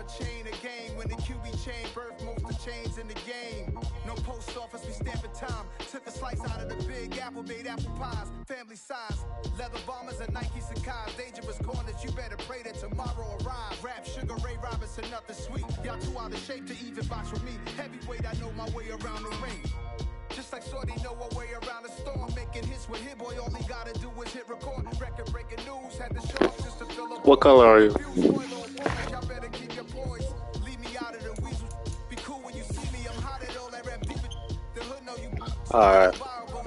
chain of game. When the QB chain birth most of chains in the game. No post office, we stamping time. Took a slice out of the big apple, made apple pies. Family size, leather bombers and Nike Sacai's. Dangerous corners, you better pray that tomorrow arrives. Rap, Sugar Ray Robinson, nothing sweet. Y'all too out of shape to even box with me. Heavyweight, I know my way around the ring. Just like Shorty know a way around the storm. Making hits with Hit Boy, all he gotta do is hit record. Record breaking news, had the show just to fill up. What color are you? Y'all better keep your poise. Leave me out of the weasel. Be cool when you see me. I'm hot at all that rap deep. The hood know you. Alright.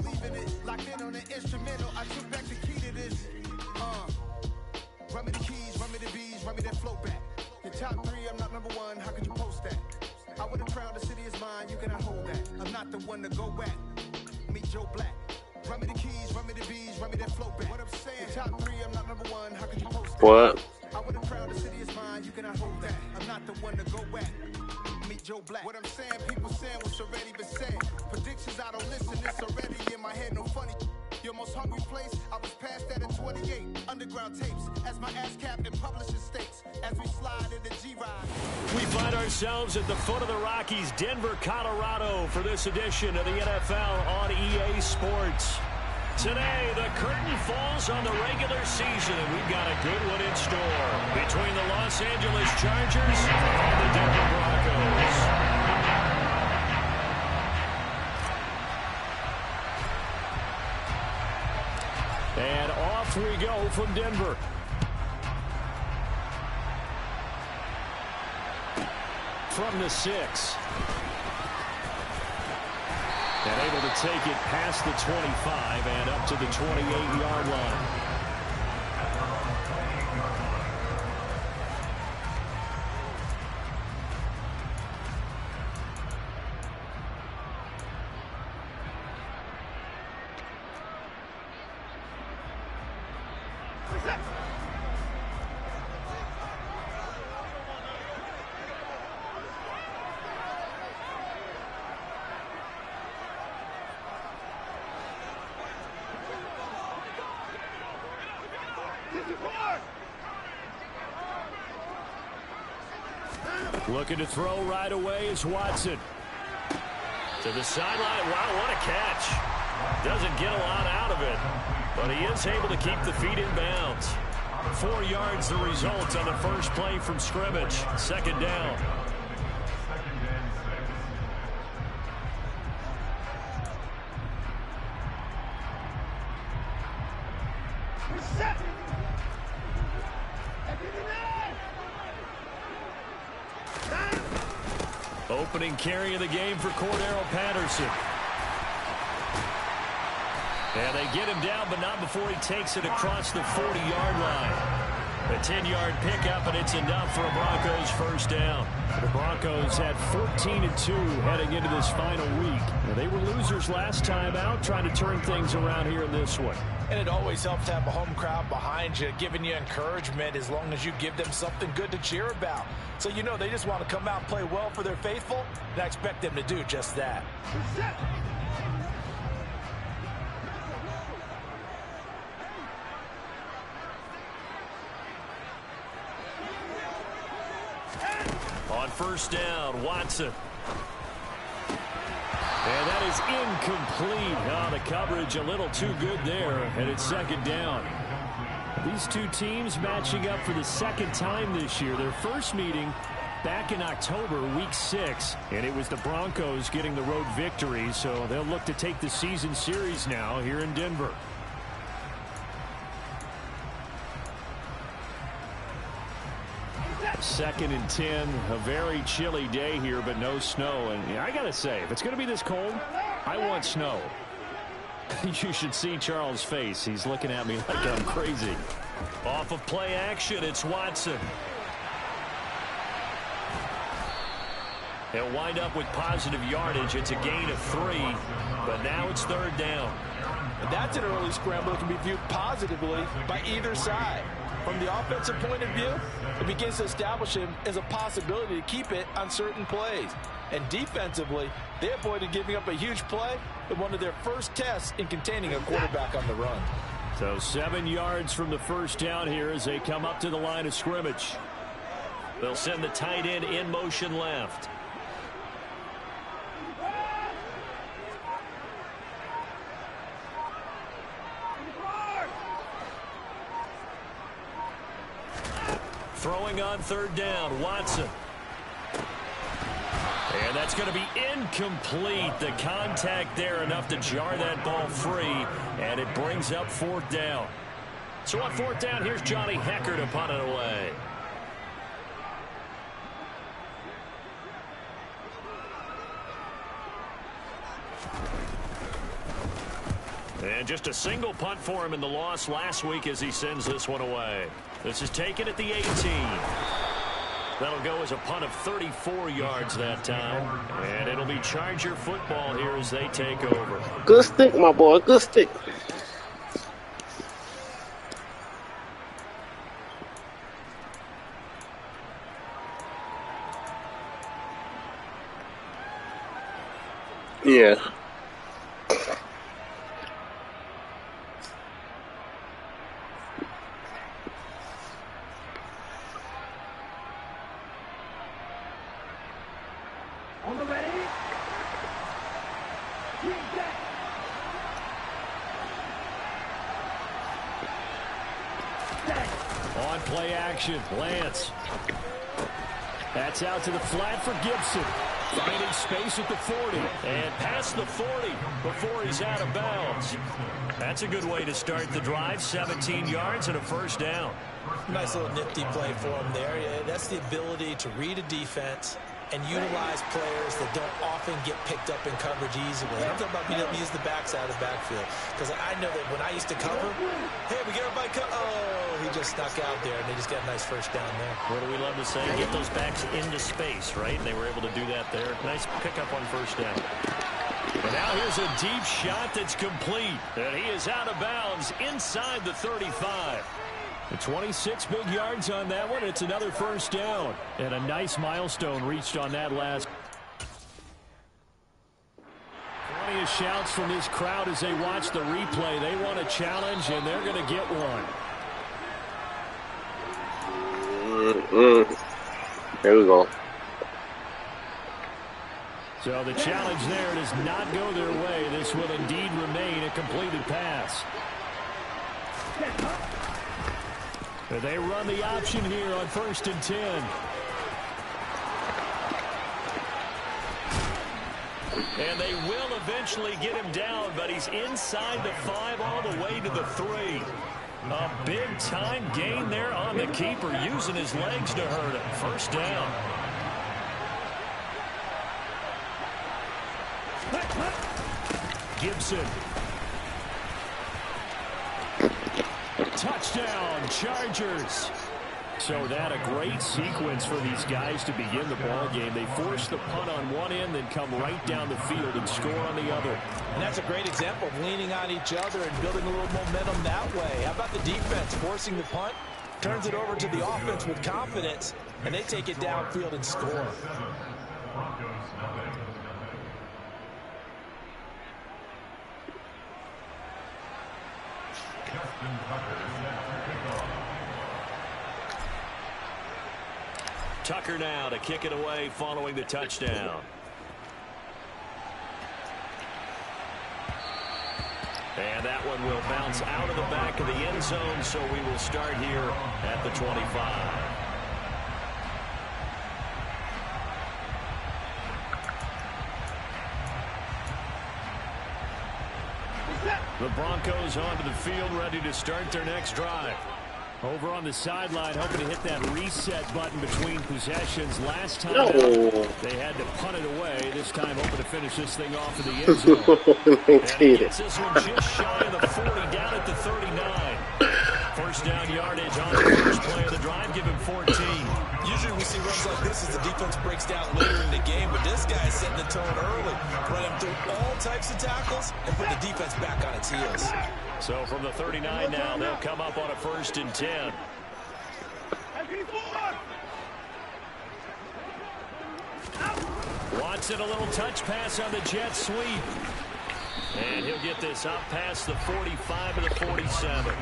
Believing it. Locked in on the instrumental. I took back the key to this. Run me the keys, run me the bees, run me that flow back. Your top three, I'm not number one. How could you post that? I would have crowned the city is mine. You cannot hold that. I'm not the one to go back. Meet Joe Black. Run me the keys, run me the bees, run me that flow back. What I'm saying, top three, I'm not number one. How could you post that? What? I would have crowned the city is mine. You cannot hold that. I'm not the one to go back. Meet Joe Black. What I'm saying, people saying what's already been said. Predictions, I don't listen. It's already in my head. No funny. Your most hungry place, I was past that at 28. Underground tapes, as my ass cap and publishing states. As we slide into G-Ride. We find ourselves at the foot of the Rockies, Denver, Colorado, for this edition of the NFL on EA Sports. Today, the curtain falls on the regular season, and we've got a good one in store between the Los Angeles Chargers and the Denver Broncos. And off we go from Denver. From the 6. And able to take it past the 25 and up to the 28-yard line. Looking to throw right away is Watson. To the sideline. Wow, what a catch. Doesn't get a lot out of it, but he is able to keep the feet in bounds. 4 yards the result on the first play from scrimmage. Second down. Opening carry of the game for Cordero Patterson. And they get him down, but not before he takes it across the 40-yard line. A 10-yard pickup, and it's enough for a Broncos first down. The Broncos had 14-2 heading into this final week. Now, they were losers last time out, trying to turn things around here in this one. And it always helps to have a home crowd behind you, giving you encouragement as long as you give them something good to cheer about. So you know they just want to come out and play well for their faithful, and I expect them to do just that. On first down, Watson. And that is incomplete. Oh, the coverage a little too good there, and it's second down. These two teams matching up for the second time this year. Their first meeting back in October, week 6, and it was the Broncos getting the road victory, so they'll look to take the season series now here in Denver. Second and 10, a very chilly day here, but no snow. And I got to say, if it's going to be this cold, I want snow. You should see Charles' face. He's looking at me like I'm crazy. Off of play action, it's Watson. They'll wind up with positive yardage. It's a gain of 3, but now it's third down. And that's an early scramble that can be viewed positively by either side. From the offensive point of view, it begins to establish him as a possibility to keep it on certain plays. And defensively, they avoided giving up a huge play in one of their first tests in containing a quarterback on the run. So 7 yards from the first down here as they come up to the line of scrimmage. They'll send the tight end in motion left. Throwing on third down, Watson. And that's going to be incomplete. The contact there enough to jar that ball free, and it brings up fourth down. So on fourth down, here's Johnny Hekker to punt it away. And just a single punt for him in the loss last week as he sends this one away. This is taken at the 18. That'll go as a punt of 34 yards that time. And it'll be Charger football here as they take over. Good stick, my boy. Good stick. Yeah. On play action, Lance. That's out to the flat for Gibson. Finding space at the 40. And past the 40 before he's out of bounds. That's a good way to start the drive. 17 yards and a first down. Nice little nifty play for him there. Yeah, that's the ability to read a defense and utilize players that don't often get picked up in coverage easily. I'm talking about being able to use the backside of the backfield. Because I know that when I used to cover, hey, we get everybody oh, he just snuck out there, and they just got a nice first down there. What do we love to say? Get those backs into space, right? And they were able to do that there. Nice pickup on first down. And now here's a deep shot that's complete. And he is out of bounds inside the 35. 26 big yards on that one. It's another first down. And a nice milestone reached on that last. Plenty of shouts from this crowd as they watch the replay. They want a challenge, and they're going to get one. There we go. So the challenge there does not go their way. This will indeed remain a completed pass. They run the option here on 1st and 10. And they will eventually get him down, but he's inside the 5 all the way to the 3. A big-time gain there on the keeper, using his legs to hurt him. First down. Gibson. Touchdown, Chargers. So that a great sequence for these guys to begin the ball game. They force the punt on one end, then come right down the field and score on the other. And that's a great example of leaning on each other and building a little momentum that way. How about the defense forcing the punt, turns it over to the offense with confidence, and they take it downfield and score. Tucker now to kick it away following the touchdown. And that one will bounce out of the back of the end zone, so we will start here at the 25. The Broncos onto the field, ready to start their next drive. Over on the sideline, hoping to hit that reset button between possessions. Last time they had to punt it away. This time hoping to finish this thing off in the end zone. And he gets this one just shy of the 40, down at the 39. First down yardage on the first play of the drive, give him 14. Usually we see runs like this as the defense breaks down later in the game, but this guy is setting the tone early, running through all types of tackles and putting the defense back on its heels. So from the 39 now, they'll come up on a 1st and 10. Watson, a little touch pass on the jet sweep. And he'll get this up past the 45 to the 47.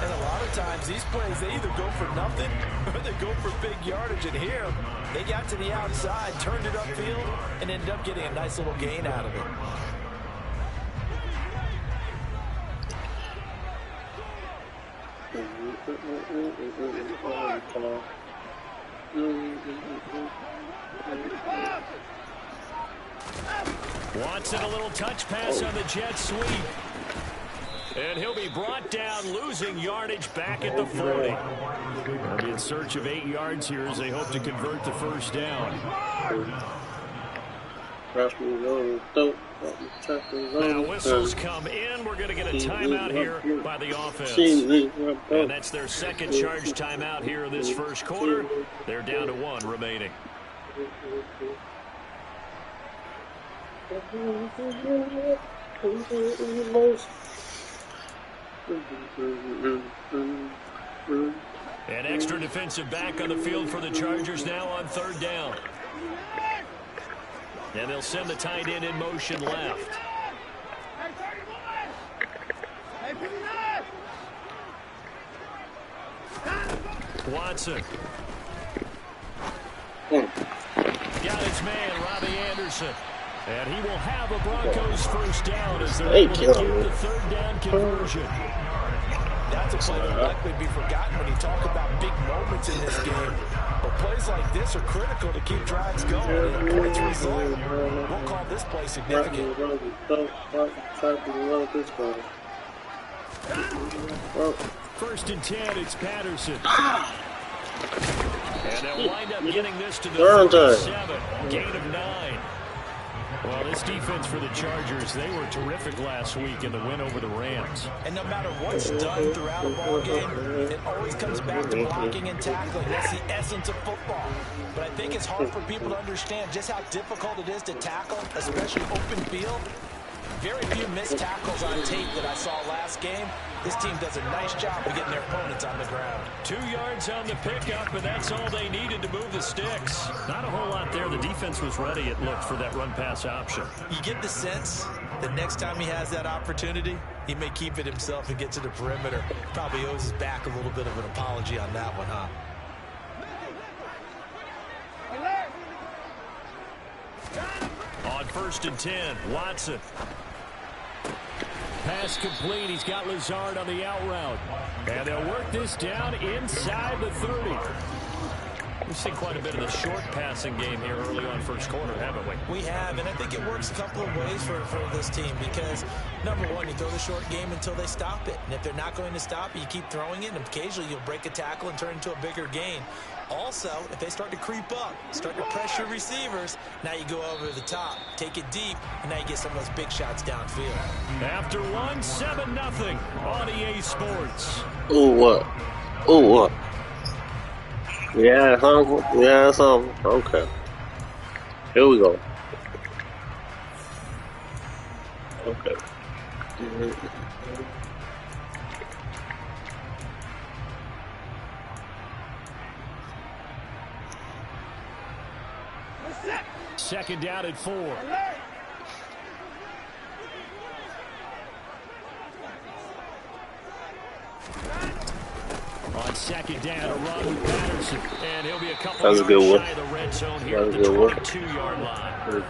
And a lot of times, these plays, they either go for nothing or they go for big yardage. And here, they got to the outside, turned it upfield, and ended up getting a nice little gain out of it. Watson, a little touch pass on the jet sweep. And he'll be brought down, losing yardage back at the 40. They'll be in search of 8 yards here as they hope to convert the first down. Now whistles come in. We're going to get a timeout here by the offense. And that's their second charge timeout here in this first quarter. They're down to 1 remaining. An extra defensive back on the field for the Chargers now on 3rd down. And they'll send the tight end in motion left. Watson. Got his man, Robbie Anderson. And he will have a Broncos first down as they're able to get the 3rd down conversion. That's a play that will likely be forgotten when you talk about big moments in this game. But plays like this are critical to keep drives going. And points result. We'll call this play significant. First and 10, it's Patterson. And they'll wind up getting this to the 37. Gain of 9. Well, this defense for the Chargers, they were terrific last week in the win over the Rams. And no matter what's done throughout a ball game, it always comes back to blocking and tackling. That's the essence of football. But I think it's hard for people to understand just how difficult it is to tackle, especially open field. Very few missed tackles on tape that I saw last game. This team does a nice job of getting their opponents on the ground. 2 yards on the pickup, and that's all they needed to move the sticks. Not a whole lot there. The defense was ready, it looked, for that run-pass option. You get the sense that next time he has that opportunity, he may keep it himself and get to the perimeter. Probably owes his back a little bit of an apology on that one, huh? On 1st and 10, Watson. Pass complete. He's got Lazard on the out route. And they'll work this down inside the 30. We've seen quite a bit of the short passing game here early on first quarter, haven't we? We have, and I think it works a couple of ways for this team because, number one, you throw the short game until they stop it. And if they're not going to stop it, you keep throwing it, and occasionally you'll break a tackle and turn into a bigger gain. Also, if they start to creep up, start to pressure receivers, now you go over the top, take it deep, and now you get some of those big shots downfield. After 1, 7-0 on EA Sports. Ooh, what? Ooh, what? Yeah, huh? Yeah, something. Okay. Here we go. Okay. Second down at 4. On second down, a run with Patterson. And he'll be a couple yards shy of the red zone here at the 22-yard line.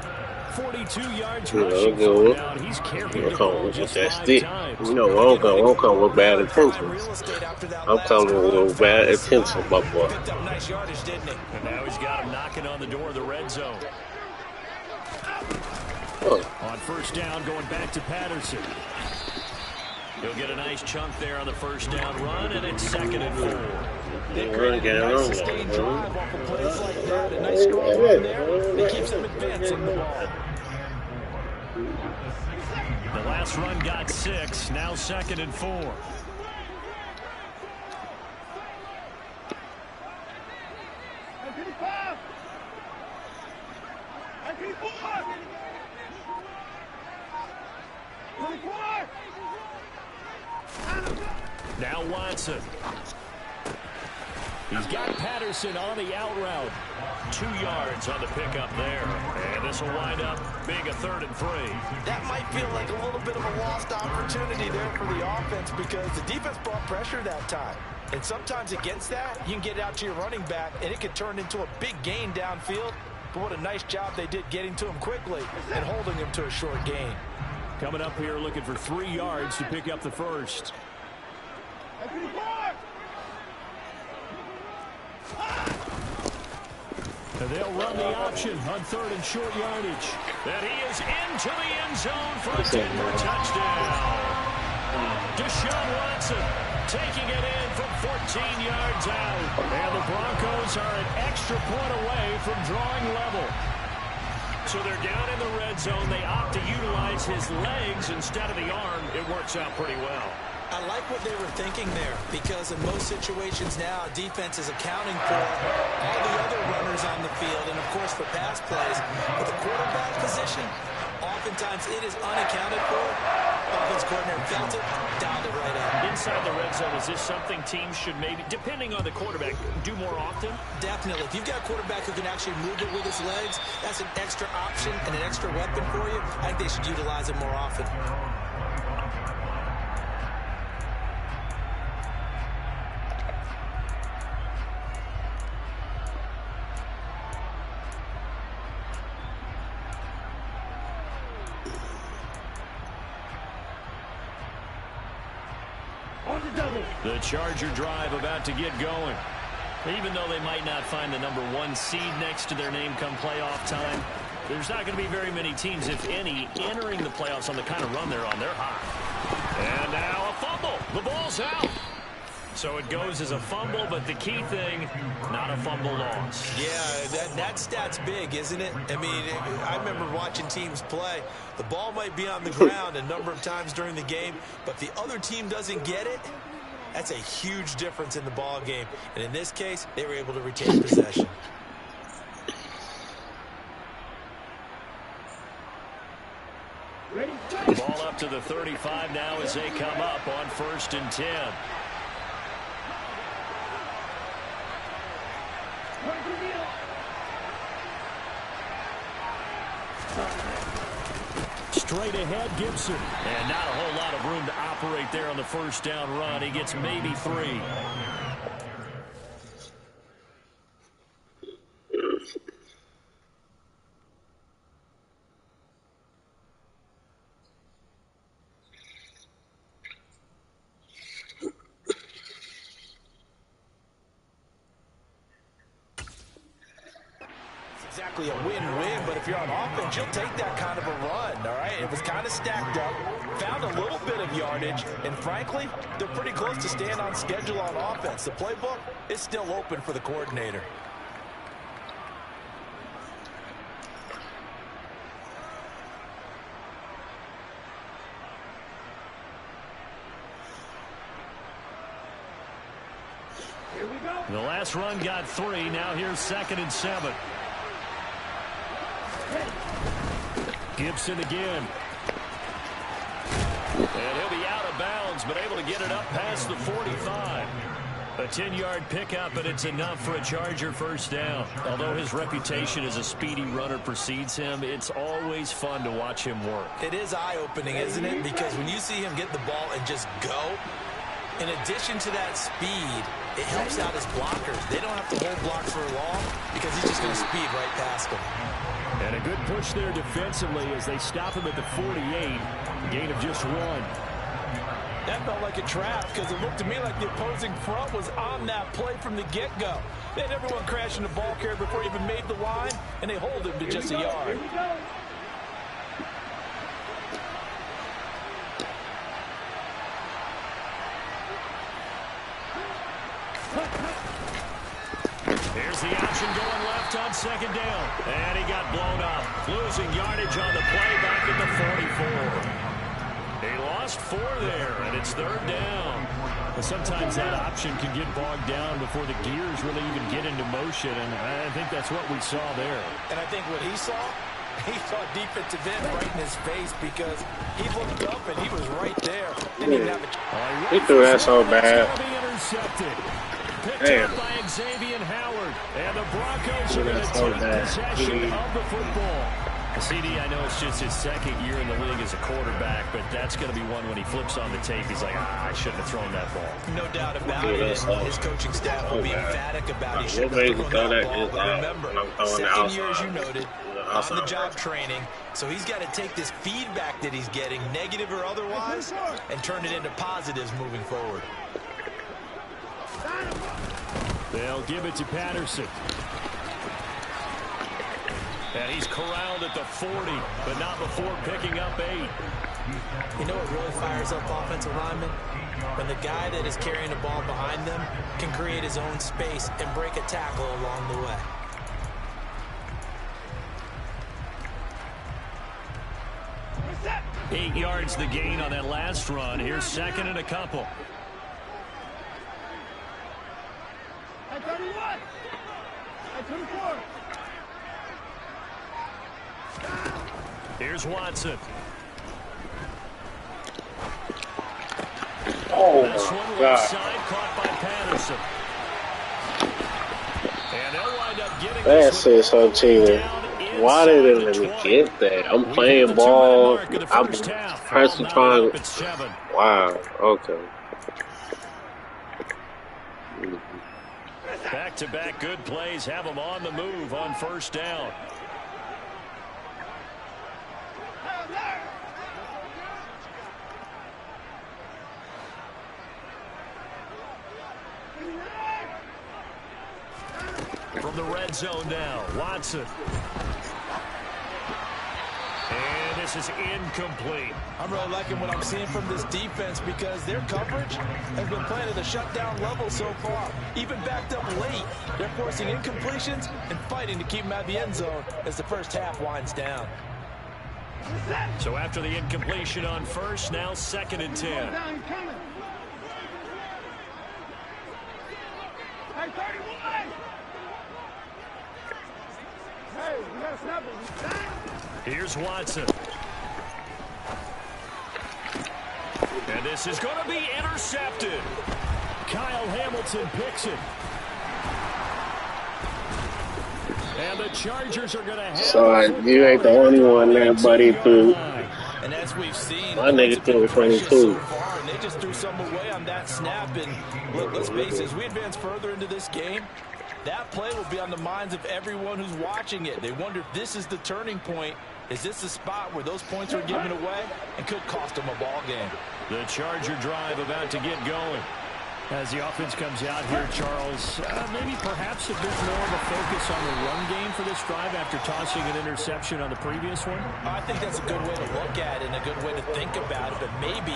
42 yards rushing for now. He's carried the ball just 5 times. You know, I don't come with bad intentions. I'm coming with bad intentions, my boy. Nice yardage, didn't he? And now he's got him knocking on the door of the red zone. On first down, going back to Patterson. He'll get a nice chunk there on the first down run, and it's 2nd and 4. They create a nice sustained drive off of plays like that. A nice strong run there that keeps them advancing the ball. The last run got 6, now 2nd and 4. Now Watson. He's got Patterson on the out route. 2 yards on the pickup there. And this will wind up being a 3rd and 3. That might feel like a little bit of a lost opportunity there for the offense because the defense brought pressure that time. And sometimes against that, you can get out to your running back, and it can turn into a big gain downfield. But what a nice job they did getting to him quickly and holding him to a short gain. Coming up here looking for 3 yards to pick up the first. And they'll run the option on 3rd and short yardage. And he is into the end zone for a Denver touchdown. Deshaun Watson taking it in from 14 yards out. And the Broncos are an extra point away from drawing level. So they're down in the red zone. They opt to utilize his legs instead of the arm. It works out pretty well. I like what they were thinking there because in most situations now, defense is accounting for all the other runners on the field and, of course, for pass plays. But the quarterback position, oftentimes it is unaccounted for. Offense coordinator felt it, dialed it right in. Inside the red zone, is this something teams should maybe, depending on the quarterback, do more often? Definitely. If you've got a quarterback who can actually move it with his legs, that's an extra option and an extra weapon for you. I think they should utilize it more often. The Charger drive about to get going. Even though they might not find the #1 seed next to their name come playoff time, there's not going to be very many teams, if any, entering the playoffs on the kind of run they're on. They're hot. And now a fumble. The ball's out. So it goes as a fumble, but the key thing, not a fumble loss. Yeah, that stat's big, isn't it? I mean, I remember watching teams play. The ball might be on the ground a number of times during the game, but the other team doesn't get it. That's a huge difference in the ball game. And in this case, they were able to retain possession. Ball up to the 35 now as they come up on 1st and 10. Straight ahead, Gibson. And not a whole lot of room to operate there on the 1st down run. He gets maybe 3. Exactly a win-win, but if you're on offense, you'll take that kind of a run, all right? It was kind of stacked up, found a little bit of yardage, and frankly, they're pretty close to staying on schedule on offense. The playbook is still open for the coordinator. The last run got 3. Now here's 2nd and 7. Gibson again. And he'll be out of bounds, but able to get it up past the 45. A 10-yard pickup, and it's enough for a Charger 1st down. Although his reputation as a speedy runner precedes him, it's always fun to watch him work. It is eye-opening, isn't it? Because when you see him get the ball and just go, in addition to that speed, it helps out his blockers. They don't have to hold block for long because he's just going to speed right past them. And a good push there defensively as they stop him at the 48. A gain of just 1. That felt like a trap because it looked to me like the opposing front was on that play from the get-go. They had everyone crashing the ball carrier before he even made the line, and they hold him to just a yard. Here's the option going left on 2nd down. And he got blown up. Losing yardage on the play back at the 44. He lost 4 there, and it's 3rd down. But sometimes that option can get bogged down before the gears really even get into motion, and I think that's what we saw there. And I think what he saw defensive end right in his face because he looked up and he was right there. Didn't even have a He threw that so bad. Be intercepted. picked up by Xavier Howard. And the Broncos are going to take possession of the football. CD, I know it's just his second year in the league as a quarterback, but that's going to be one when he flips on the tape. He's like, I shouldn't have thrown that ball. No doubt about it. His coaching staff will be emphatic about he shouldn't have thrown that ball. But remember, second year, as you noted, on-the-job training. So he's got to take this feedback that he's getting, negative or otherwise, and turn it into positives moving forward. They'll give it to Patterson. And he's corralled at the 40, but not before picking up 8. You know what really fires up offensive linemen? When the guy that is carrying the ball behind them can create his own space and break a tackle along the way. Eight yards the gain on that last run. Here's second and a couple. At 31. At 24. Here's Watson. Oh, this one my God. Side, caught by Patterson. And they'll wind up getting That's it, so cheating. Why did they let me get that? I'm playing ball. I'm pressing trying. Wow. Okay. Back-to-back good plays have them on the move on first down. From the red zone now, Watson. And this is incomplete. I'm really liking what I'm seeing from this defense because their coverage has been playing at a shutdown level so far. Even backed up late, they're forcing incompletions and fighting to keep them out of the end zone as the first half winds down. So after the incompletion on first, now 2nd and 10. Hey, 31. Hey, we got to snap it. Here's Watson. And this is going to be intercepted. Kyle Hamilton picks it. And the Chargers are going to have... Sorry, you ain't the only one there, buddy, too. And as we've seen, my nigga threw 22. So far, and they just threw some away on that snap. And look, let's face it, as we advance further into this game, that play will be on the minds of everyone who's watching it. They wonder if this is the turning point. Is this the spot where those points are given away and could cost them a ball game? The Charger drive about to get going. As the offense comes out here, Charles, maybe perhaps a bit more of a focus on the run game for this drive after tossing an interception on the previous one? I think that's a good way to look at it and a good way to think about it, but maybe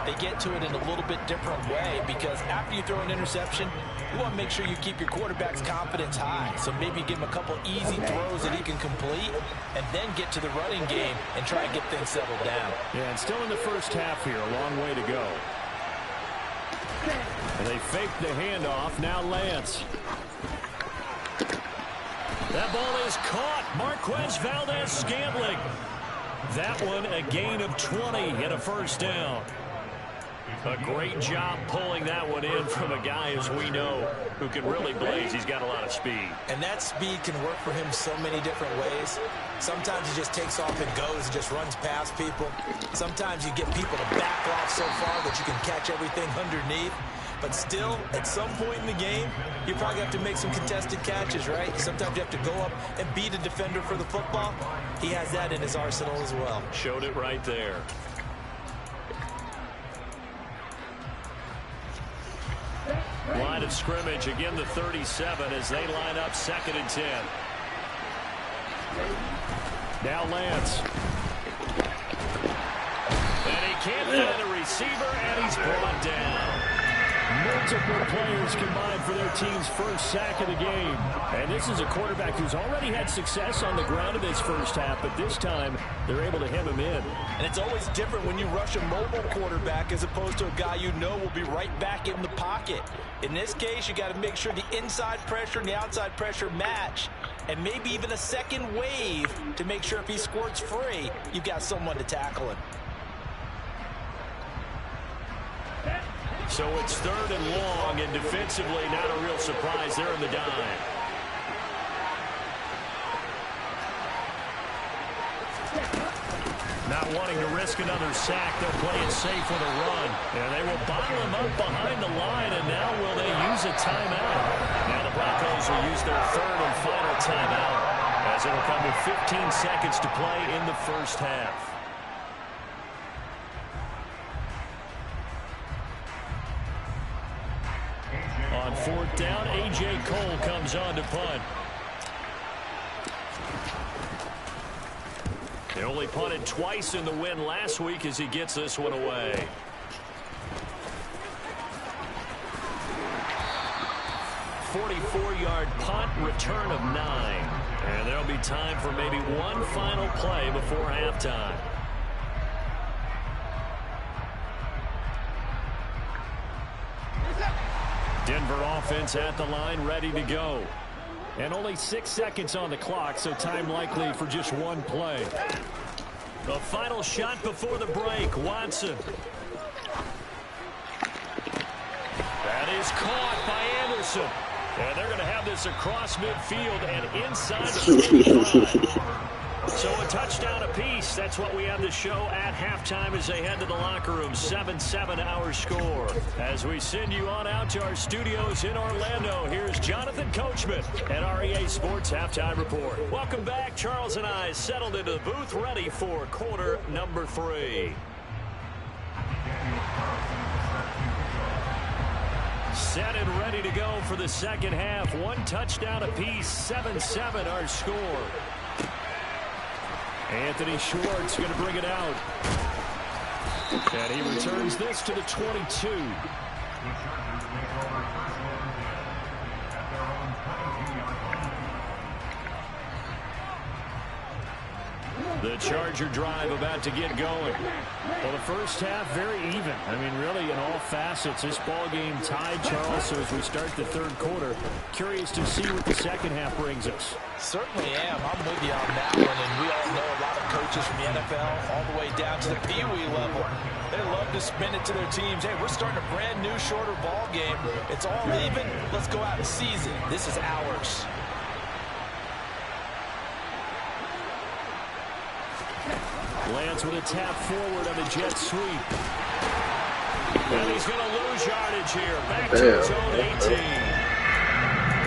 they get to it in a little bit different way because after you throw an interception, you want to make sure you keep your quarterback's confidence high. So maybe give him a couple easy throws that he can complete and then get to the running game and try and get things settled down. Yeah, and still in the first half here, a long way to go. And they fake the handoff. Now Lance. That ball is caught. Marquez Valdes-Scantling. That one a gain of 20 and a first down. A great job pulling that one in from a guy, as we know, who can really blaze. He's got a lot of speed. And that speed can work for him so many different ways. Sometimes he just takes off and goes and just runs past people. Sometimes you get people to back off so far that you can catch everything underneath. But still, at some point in the game, you probably have to make some contested catches, right? Sometimes you have to go up and beat a defender for the football. He has that in his arsenal as well. Showed it right there. Line of scrimmage, again the 37 as they line up 2nd and 10. Now Lance. And he can't find a receiver, and he's brought down. Multiple players combined for their team's first sack of the game. And this is a quarterback who's already had success on the ground in this first half, but this time they're able to hem him in. And it's always different when you rush a mobile quarterback as opposed to a guy you know will be right back in the pocket. In this case, you got to make sure the inside pressure and the outside pressure match, and maybe even a second wave to make sure if he squirts free, you've got someone to tackle him. So it's 3rd and long, and defensively not a real surprise there in the dime. Not wanting to risk another sack, they'll play it safe with a run. And they will bottle him up behind the line, and now will they use a timeout? Now the Broncos will use their 3rd and final timeout, as it'll come with 15 seconds to play in the first half. On 4th down, A.J. Cole comes on to punt. They only punted twice in the win last week as he gets this one away. .44-yard punt, return of 9. And there'll be time for maybe one final play before halftime. Denver offense at the line, ready to go. And only 6 seconds on the clock, so time likely for just one play. The final shot before the break, Watson. That is caught by Anderson. And they're going to have this across midfield and inside the 45. So a touchdown apiece. That's what we have to show at halftime as they head to the locker room. 7-7 our score. As we send you on out to our studios in Orlando, here's Jonathan Coachman at REA Sports Halftime Report. Welcome back. Charles and I settled into the booth, ready for quarter number 3. Set and ready to go for the second half. One touchdown apiece. 7-7 our score. Anthony Schwartz going to bring it out. And he returns this to the 22. The Charger drive about to get going. Well, the first half very even. I mean, really, in all facets, this ball game tied, Charles. So as we start the third quarter, curious to see what the second half brings us. Certainly am. I'm with you on that one. And we all know a lot of coaches from the NFL all the way down to the Pee-wee level. They love to spin it to their teams. Hey, we're starting a brand new, shorter ball game. It's all even. Let's go out and seize it. This is ours. Lance with a tap forward on the jet sweep. And he's going to lose yardage here. Back to his own 18.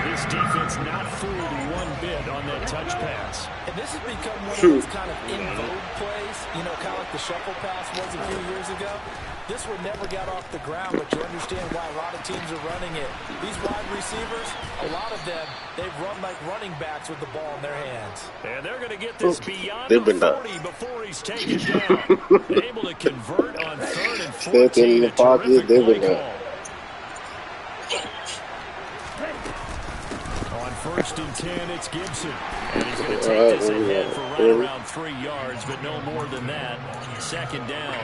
This defense not fooled one bit on that touch pass. And this has become one of those kind of in vogue plays, you know, kind of like the shuffle pass was a few years ago. This one never got off the ground, but you understand why a lot of teams are running it. These wide receivers, a lot of them, they've run like running backs with the ball in their hands. And they're going to get this beyond the 40 before he's taken down. Able to convert on 3rd and 14. A terrific play call. On 1st and 10, it's Gibson. And he's going to take this ahead for right around 3 yards, but no more than that. 2nd down.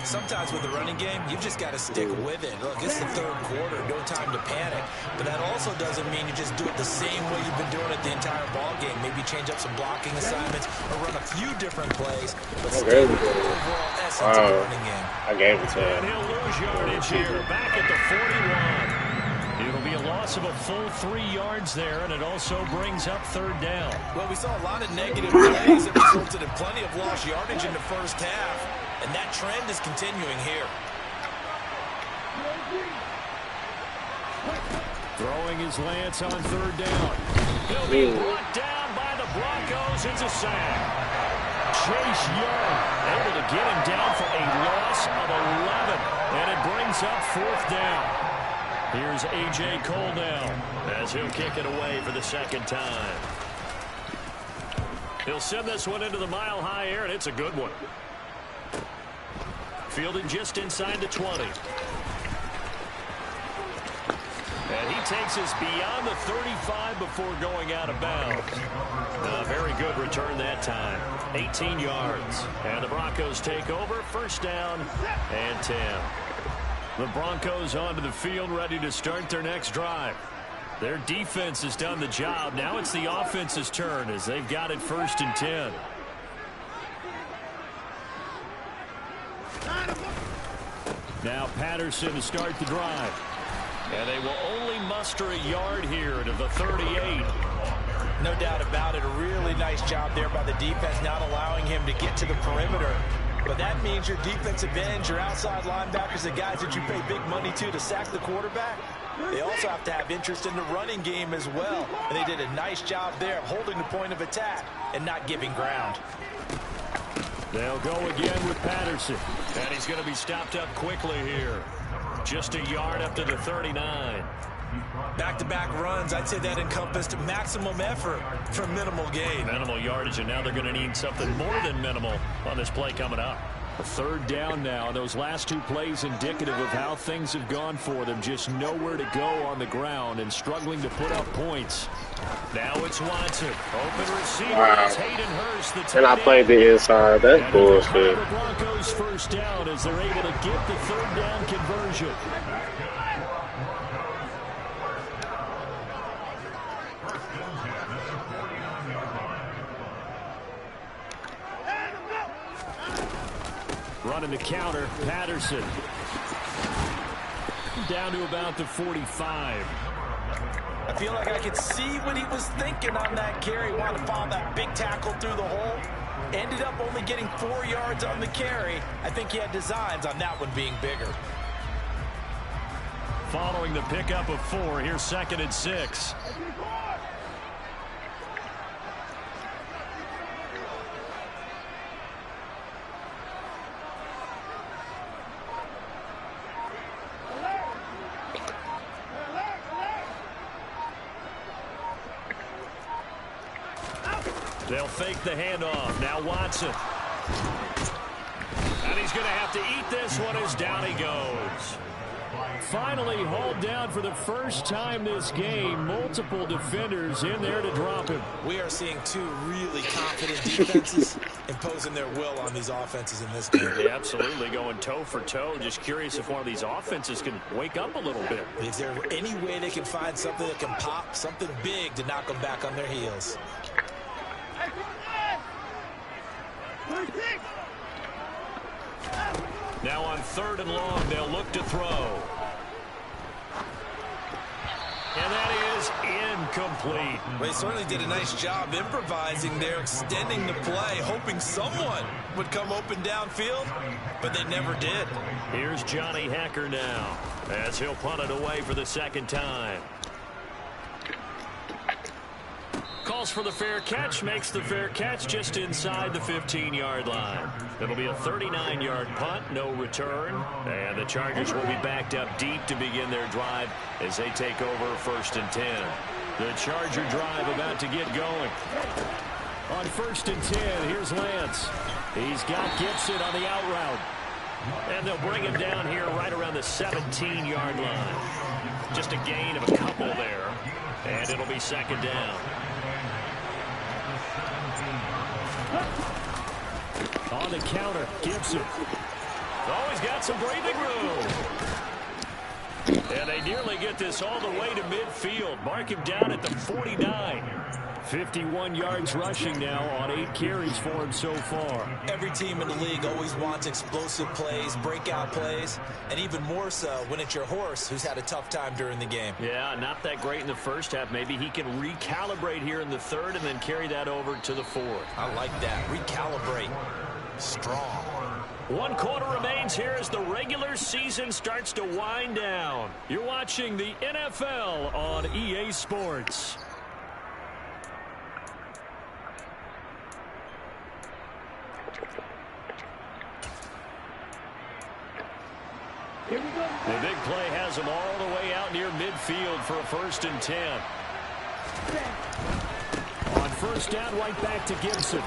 Sometimes with the running game, you've just got to stick with it. Look, it's the third quarter, no time to panic. But that also doesn't mean you just do it the same way you've been doing it the entire ball game. Maybe change up some blocking assignments or run a few different plays. But stick with the overall essence of the running game. I gave it to him. And he'll lose yardage here, back at the 41. It'll be a loss of a full 3 yards there, and it also brings up 3rd down. Well, we saw a lot of negative plays that resulted in plenty of lost yardage in the first half, and that trend is continuing here. Throwing his Lance on 3rd down. He'll be brought down by the Broncos. It's a sack. Chase Young able to get him down for a loss of 11, and it brings up 4th down. Here's A.J. Cole now as he'll kick it away for the 2nd time. He'll send this one into the mile-high air, and it's a good one. Fielded just inside the 20. And he takes us beyond the 35 before going out of bounds. A very good return that time. 18 yards. And the Broncos take over. 1st down and 10. The Broncos onto the field, ready to start their next drive. Their defense has done the job. Now it's the offense's turn as they've got it 1st and 10. Now Patterson to start the drive. And they will only muster a yard here to the 38. No doubt about it. A really nice job there by the defense, not allowing him to get to the perimeter. But that means your defensive ends, your outside linebackers, the guys that you pay big money to sack the quarterback, they also have to have interest in the running game as well. And they did a nice job there of holding the point of attack and not giving ground. They'll go again with Patterson. And he's going to be stopped up quickly here. Just a yard up to the 39. Back-to-back runs, I'd say that encompassed maximum effort for minimal gain. Minimal yardage, and now they're going to need something more than minimal on this play coming up. A third down now. Those last two plays indicative of how things have gone for them. Just nowhere to go on the ground and struggling to put up points. Now it's Watson. Open receiver. Wow. Hayden Hurst. And I played the inside. That's and bullshit. The Broncos first down as they're able to get the third down conversion. Running the counter, Patterson. Down to about the 45. I feel like I could see what he was thinking on that carry. Wanted to follow that big tackle through the hole. Ended up only getting 4 yards on the carry. I think he had designs on that one being bigger. Following the pickup of 4, here's 2nd and 6. They'll fake the handoff. Now Watson. And he's going to have to eat this one as down he goes. Finally hauled down for the first time this game. Multiple defenders in there to drop him. We are seeing two really confident defenses imposing their will on these offenses in this game. Yeah, absolutely, going toe for toe. Just curious if one of these offenses can wake up a little bit. Is there any way they can find something that can pop, something big to knock them back on their heels? Now on 3rd and long, they'll look to throw. And that is incomplete. Well, they certainly did a nice job improvising there, extending the play, hoping someone would come open downfield, but they never did. Here's Johnny Hekker now, as he'll punt it away for the 2nd time. Calls for the fair catch, makes the fair catch just inside the 15-yard line. It'll be a 39-yard punt, no return. And the Chargers will be backed up deep to begin their drive as they take over 1st and 10. The Charger drive about to get going. On 1st and 10, here's Lance. He's got Gibson on the out route. And they'll bring him down here right around the 17-yard line. Just a gain of a couple there. And it'll be 2nd down. On the counter, Gibson. Oh, he's got some breathing room. And they nearly get this all the way to midfield. Mark him down at the 49. 51 yards rushing now on 8 carries for him so far. Every team in the league always wants explosive plays, breakout plays, and even more so when it's your horse who's had a tough time during the game. Yeah, not that great in the first half. Maybe he can recalibrate here in the 3rd and then carry that over to the 4th. I like that. Recalibrate. Strong. 1 quarter remains here as the regular season starts to wind down. You're watching the NFL on EA Sports. The big play has him all the way out near midfield for a 1st and 10. On 1st down, right back to Gibson.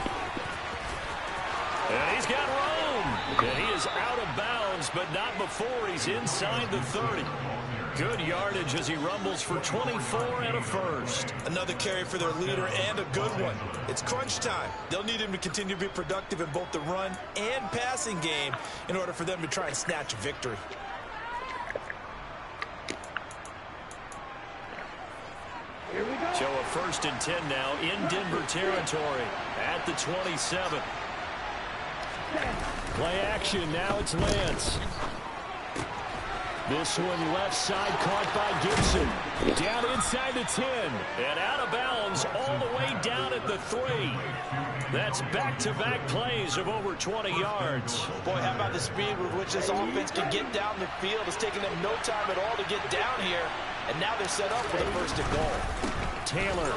And he's got room. And he is out of bounds, but not before he's inside the 30. Good yardage as he rumbles for 24 and a 1st. Another carry for their leader and a good one. It's crunch time. They'll need him to continue to be productive in both the run and passing game in order for them to try and snatch a victory. So a 1st and 10 now in Denver territory at the 27. Play action. Now it's Lance. This one left side caught by Gibson. Down inside the 10. And out of bounds all the way down at the 3. That's back-to-back plays of over 20 yards. Boy, how about the speed with which this offense can get down the field? It's taking them no time at all to get down here. And now they're set up for the first and goal. Taylor.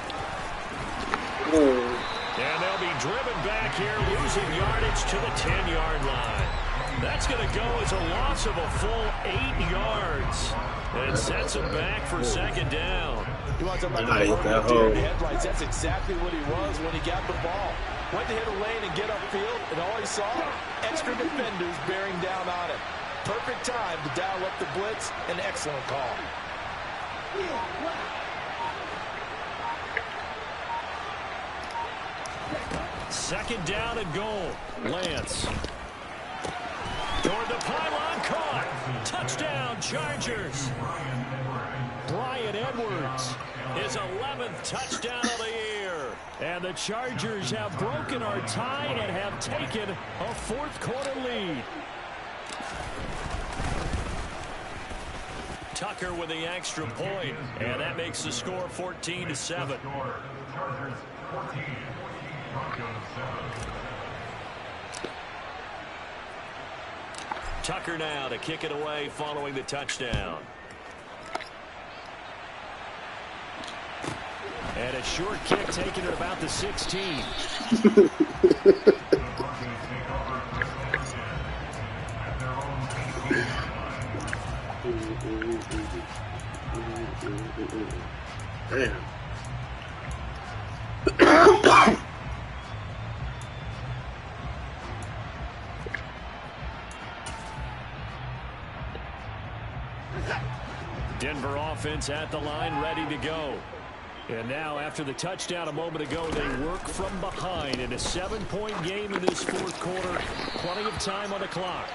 And they'll be driven back here, losing yardage to the 10-yard line. That's going to go as a loss of a full 8 yards. And sets them back for second down. You want to talk about the headlights? That's exactly what he was when he got the ball. Went to hit a lane and get upfield, and all he saw, extra defenders bearing down on him. Perfect time to dial up the blitz. An excellent call. Second down and goal. Lance. Toward the pylon, caught. Touchdown, Chargers. Bryan Edwards, his 11th touchdown of the year. And the Chargers have broken our tie and have taken a fourth-quarter lead. Tucker with the extra point, and that makes the score 14-7. Tucker now to kick it away following the touchdown. And a short kick taken at about the 16. Denver offense at the line, ready to go. And now, after the touchdown a moment ago, they work from behind in a 7-point game in this fourth quarter. Plenty of time on the clock.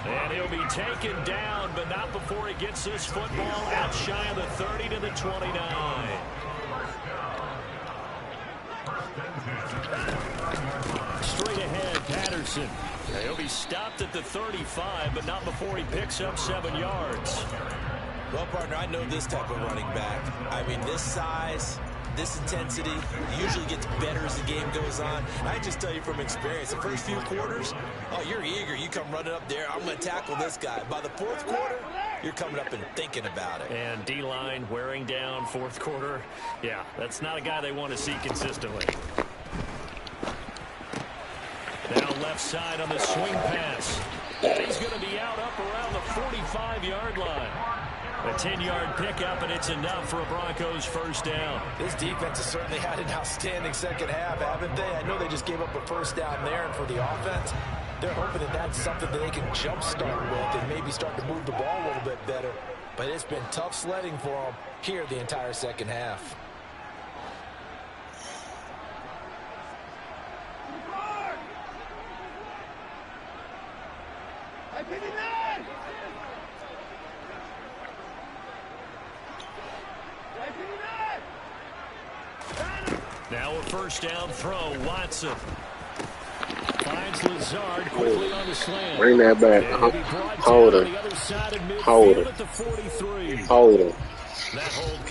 And he'll be taken down, but not before he gets this football out shy of the 30 to the 29. Straight ahead, Patterson. He'll be stopped at the 35, but not before he picks up 7 yards. Well, partner, I know this type of running back. I mean, this size, this intensity usually gets better as the game goes on. I just tell you from experience, the first few quarters, oh, you're eager. You come running up there. I'm going to tackle this guy. By the fourth quarter, you're coming up and thinking about it. And D-line wearing down fourth quarter. Yeah, that's not a guy they want to see consistently. Now left side on the swing pass. He's going to be out up around the 45-yard line. A 10-yard pickup, and it's enough for a Broncos first down. This defense has certainly had an outstanding second half, haven't they? I know they just gave up a first down there, and for the offense, they're hoping that that's something that they can jumpstart with and maybe start to move the ball a little bit better. But it's been tough sledding for them here the entire second half. Now a first down throw. Watson finds Lazard quickly on the slant. Bring that back. Hold him. Hold him. Hold him.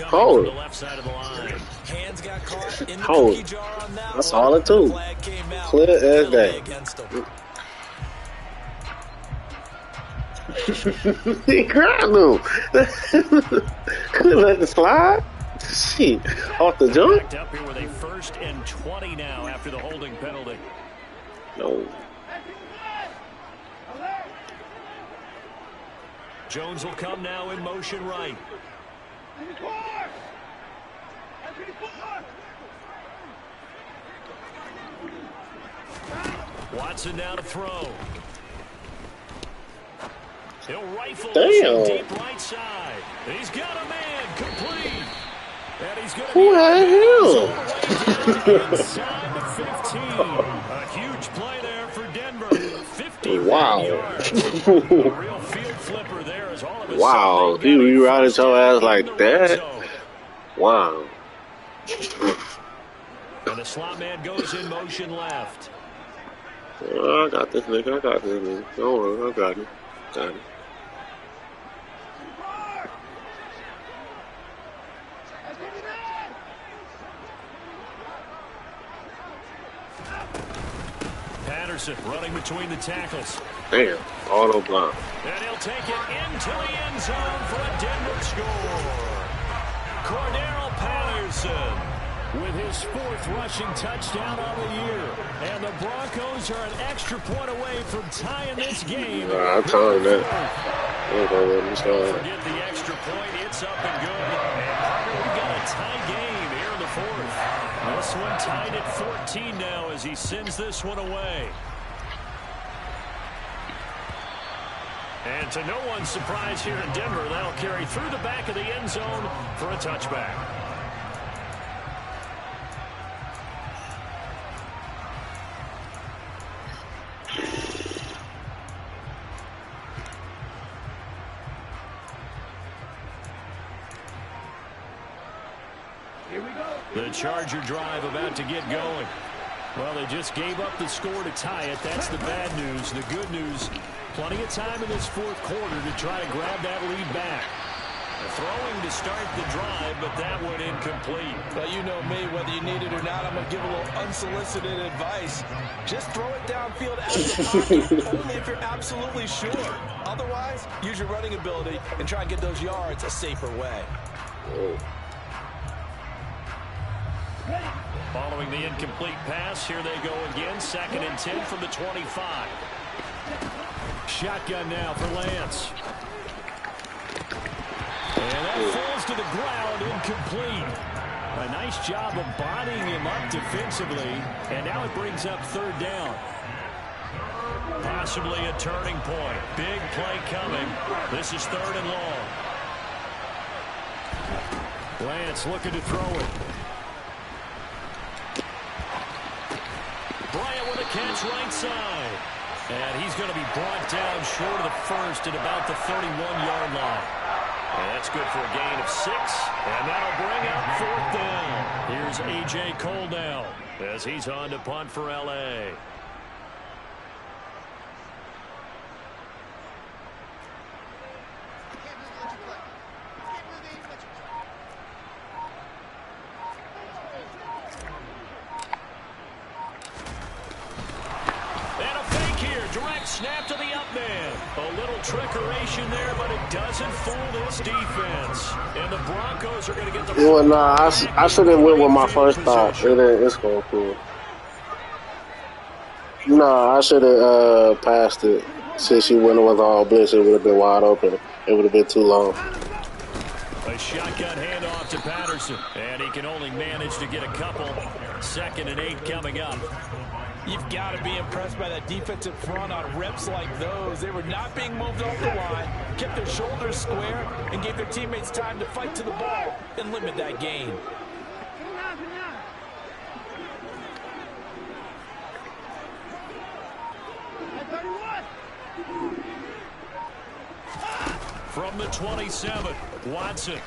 Hold him. Hands got caught in the Hold cookie jar on that. That's all it took. Clear as day. He grabbed him. Couldn't let it slide. Shit, off the jump. Up here with a 1st and 20 now after the holding penalty. No. Jones will come now in motion right. Watson now to throw. He'll rifle this deep right side. He's got a man complete. And he's going to Who had him? Inside the 15. A huge play there for Denver. 50 wow. yards. A real field flipper there as all of a wow. sudden He rerouted your ass like that? Wow. And the slot man goes in motion left. Oh, I got this nigga. Don't worry. I got him. Patterson running between the tackles. Damn, auto block. And he'll take it into the end zone for a Denver score. Cordero Patterson with his 4th rushing touchdown on the year. And the Broncos are an extra point away from tying this game. I timed that. Don't forget the extra point. It's up and good. And Carter, we got a tie game here in the 4th. This one tied at 14 now as he sends this one away. And to no one's surprise here in Denver, that'll carry through the back of the end zone for a touchback. The Charger drive about to get going. Well, they just gave up the score to tie it. That's the bad news. The good news, plenty of time in this 4th quarter to try to grab that lead back. Throwing to start the drive, but that one incomplete. Well, you know me, whether you need it or not, I'm going to give a little unsolicited advice. Just throw it downfield out of the pocket, only if you're absolutely sure. Otherwise, use your running ability and try and get those yards a safer way. Oh. Following the incomplete pass, here they go again. 2nd and 10 from the 25. Shotgun now for Lance. And that falls to the ground, incomplete. A nice job of bodying him up defensively. And now it brings up 3rd down. Possibly a turning point. Big play coming. This is 3rd and long. Lance looking to throw it. Bryant with a catch right side. And he's going to be brought down short of the 1st at about the 31-yard line. And that's good for a gain of 6. And that'll bring up 4th down. Here's A.J. Cole now as he's on to punt for L.A. Snap to the up man. A little trickeration there, but it doesn't fool this defense. And the Broncos are going to get the... Well, nah, I should have went with my first thought. It's going cool. Nah, I should have passed it. Since she went with all blitz, it would have been wide open. It would have been too long. A shotgun handoff to Patterson. And he can only manage to get a couple. 2nd and 8 coming up. You've got to be impressed by that defensive front on reps like those. They were not being moved off the line, kept their shoulders square, and gave their teammates time to fight to the ball and limit that gain. From the 27, Watson.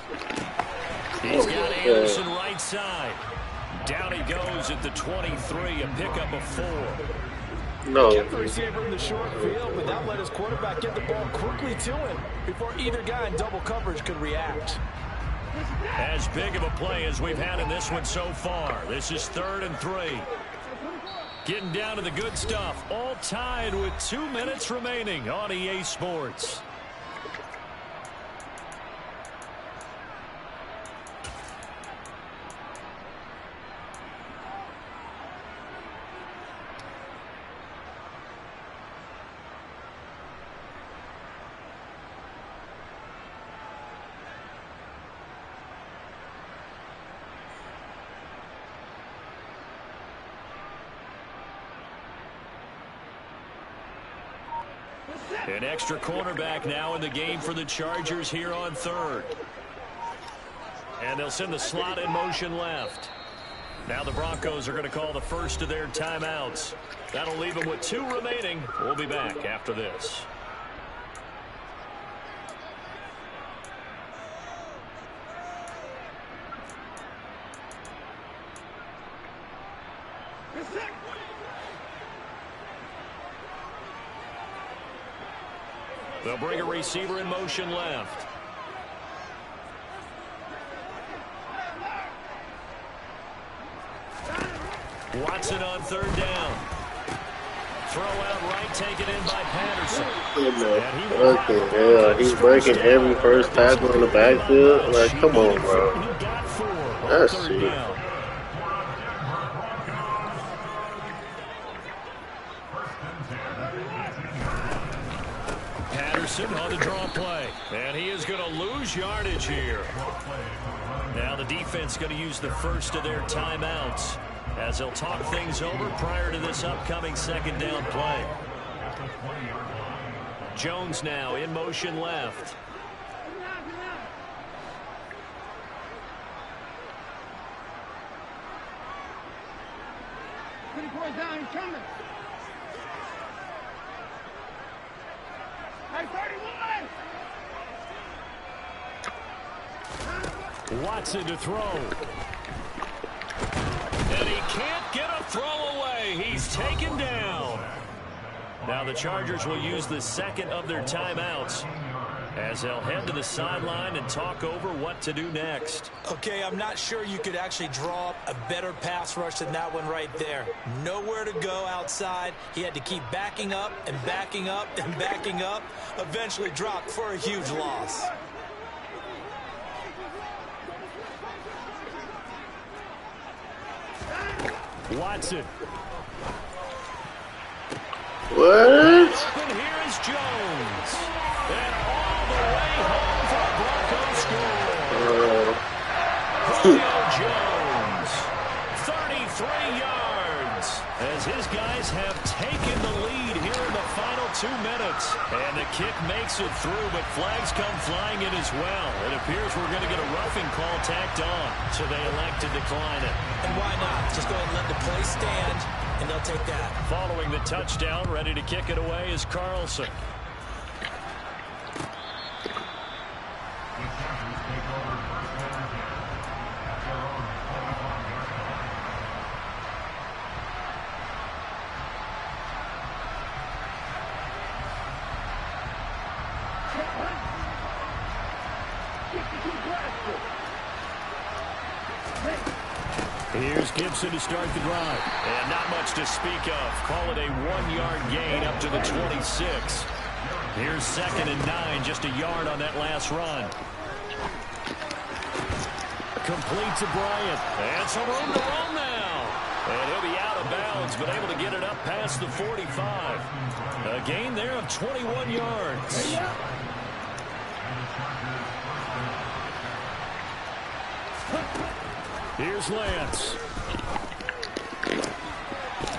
He's got Anderson right side. Down he goes at the 23, a pickup of 4. No. He kept the receiver in the short field, but that let his quarterback get the ball quickly to him before either guy in double coverage could react. As big of a play as we've had in this one so far. This is 3rd and 3. Getting down to the good stuff. All tied with 2 minutes remaining on EA Sports. An extra cornerback now in the game for the Chargers here on 3rd. And they'll send the slot in motion left. Now the Broncos are going to call the first of their timeouts. That'll leave them with 2 remaining. We'll be back after this. They'll bring a receiver in motion left. Watson on 3rd down. throw out right, taken in by Patterson. Fucking hell, he's breaking every first tackle in the backfield. Like, come on, bro. That's it. Patterson on the draw play, and he is going to lose yardage here. Now the defense going to use the first of their timeouts as they'll talk things over prior to this upcoming second down play. Jones now in motion left. Down, he's coming. Hey, 31! Watson to throw. And he can't get a throw away. He's taken down. Now the Chargers will use the second of their timeouts as they'll head to the sideline and talk over what to do next. Okay, I'm not sure you could actually draw up a better pass rush than that one right there. Nowhere to go outside. He had to keep backing up and backing up and backing up. Eventually dropped for a huge loss. Watson. What? And here is Jones. And all the way home for a Broncos score. Julio Jones, 33 yards, as his guys have taken the lead here in the final 2 minutes. And the kick makes it through, but flags come flying in as well. It appears we're going to get a roughing call tacked on, so they elect to decline it. And why not? Just go ahead and let the play stand, and they'll take that. Following the touchdown, ready to kick it away is Carlson. Here's Gibson to start the drive. And not much to speak of. Call it a 1-yard gain up to the 26. Here's 2nd and 9, just a yard on that last run. Complete to Bryant. And some room to roll now. And he'll be out of bounds, but able to get it up past the 45. A gain there of 21 yards. Here's Lance.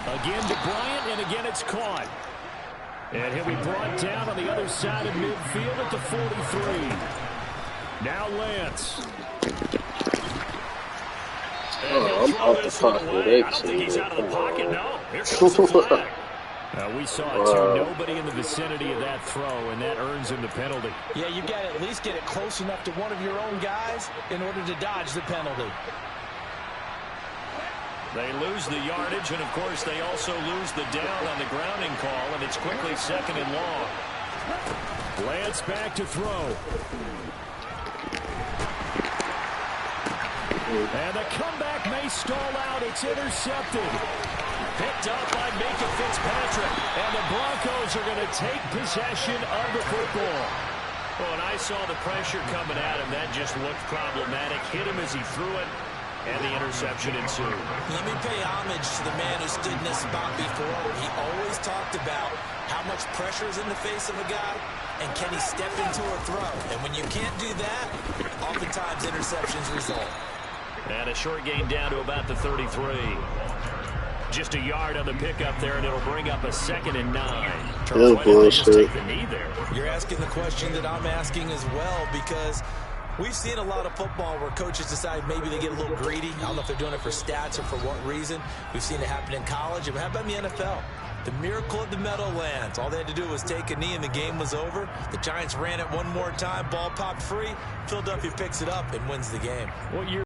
Again to Bryant, and again it's caught. And he'll be brought down on the other side of midfield at the 43. Now Lance. I'm off the pocket. I don't think he's out of the pocket, no. Here comes the flag. We saw it too. Nobody in the vicinity of that throw, and that earns him the penalty. Yeah, you've got to at least get it close enough to one of your own guys in order to dodge the penalty. They lose the yardage, and, of course, they also lose the down on the grounding call, and it's quickly 2nd and long. Lance back to throw. And the comeback may stall out. It's intercepted. Picked up by Minkah Fitzpatrick. And the Broncos are going to take possession of the football. Well, when I saw the pressure coming at him, that just looked problematic. Hit him as he threw it, and the interception ensued. Let me pay homage to the man who stood in this spot before. He always talked about how much pressure is in the face of a guy, and can he step into a throw. And when you can't do that, oftentimes interceptions result. And a short gain down to about the 33. Just a yard on the pickup there, and it'll bring up a 2nd and 9. Charles, why did they just take the knee there? You're asking the question that I'm asking as well, because we've seen a lot of football where coaches decide maybe they get a little greedy. I don't know if they're doing it for stats or for what reason. We've seen it happen in college. But how about in the NFL? The miracle of the Meadowlands. All they had to do was take a knee and the game was over. The Giants ran it one more time. Ball popped free. Philadelphia picks it up and wins the game. What year?